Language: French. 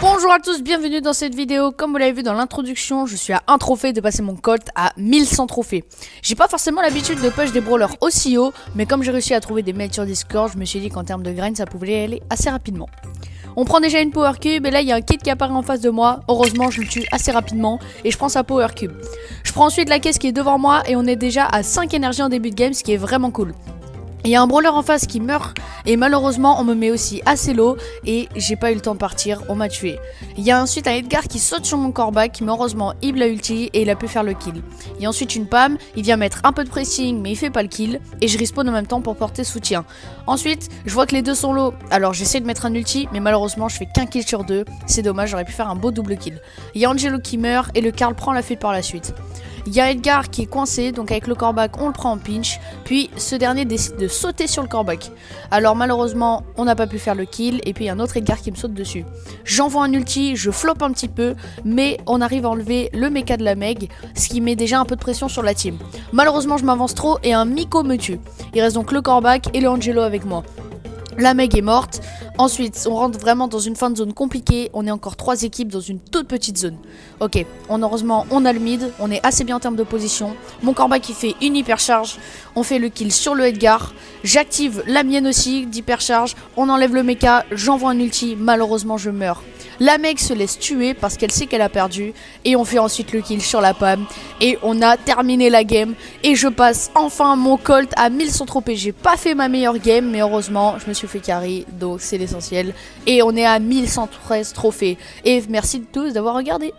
Bonjour à tous, bienvenue dans cette vidéo. Comme vous l'avez vu dans l'introduction, je suis à un trophée de passer mon Colt à 1100 trophées. J'ai pas forcément l'habitude de push des brawlers aussi haut, mais comme j'ai réussi à trouver des mails sur Discord, je me suis dit qu'en termes de grind, ça pouvait aller assez rapidement. On prend déjà une Power Cube et là il y a un kit qui apparaît en face de moi. Heureusement je le tue assez rapidement et je prends sa Power Cube. Je prends ensuite la caisse qui est devant moi et on est déjà à 5 énergies en début de game, ce qui est vraiment cool. Il y a un brawler en face qui meurt et malheureusement on me met aussi assez low et j'ai pas eu le temps de partir, on m'a tué. Il y a ensuite un Edgar qui saute sur mon corback mais heureusement il l'a ulti et il a pu faire le kill. Il y a ensuite une Pam, il vient mettre un peu de pressing mais il fait pas le kill et je respawn en même temps pour porter soutien. Ensuite je vois que les deux sont low, alors j'essaie de mettre un ulti mais malheureusement je fais qu'un kill sur deux, c'est dommage, j'aurais pu faire un beau double kill. Il y a Angelo qui meurt et le Karl prend la fuite par la suite. Il y a Edgar qui est coincé, donc avec le corback on le prend en pinch, puis ce dernier décide de sauter sur le corback. Alors malheureusement on n'a pas pu faire le kill et puis il y a un autre Edgar qui me saute dessus. J'envoie un ulti, je floppe un petit peu, mais on arrive à enlever le mecha de la Meg, ce qui met déjà un peu de pression sur la team. Malheureusement je m'avance trop et un Miko me tue. Il reste donc le corback et le Angelo avec moi. La Meg est morte. Ensuite, on rentre vraiment dans une fin de zone compliquée. On est encore 3 équipes dans une toute petite zone. Ok, heureusement, on a le mid. On est assez bien en termes de position. Mon corback qui fait une hypercharge. On fait le kill sur le Edgar. J'active la mienne aussi d'hypercharge. On enlève le mecha. J'envoie un ulti. Malheureusement, je meurs. La Meg se laisse tuer parce qu'elle sait qu'elle a perdu. Et on fait ensuite le kill sur la Pam. Et on a terminé la game. Et je passe enfin mon Colt à 1100 trophées. J'ai pas fait ma meilleure game, mais heureusement, je me suis fait carry. Donc c'est l'essentiel. Et on est à 1113 trophées. Et merci de tous d'avoir regardé.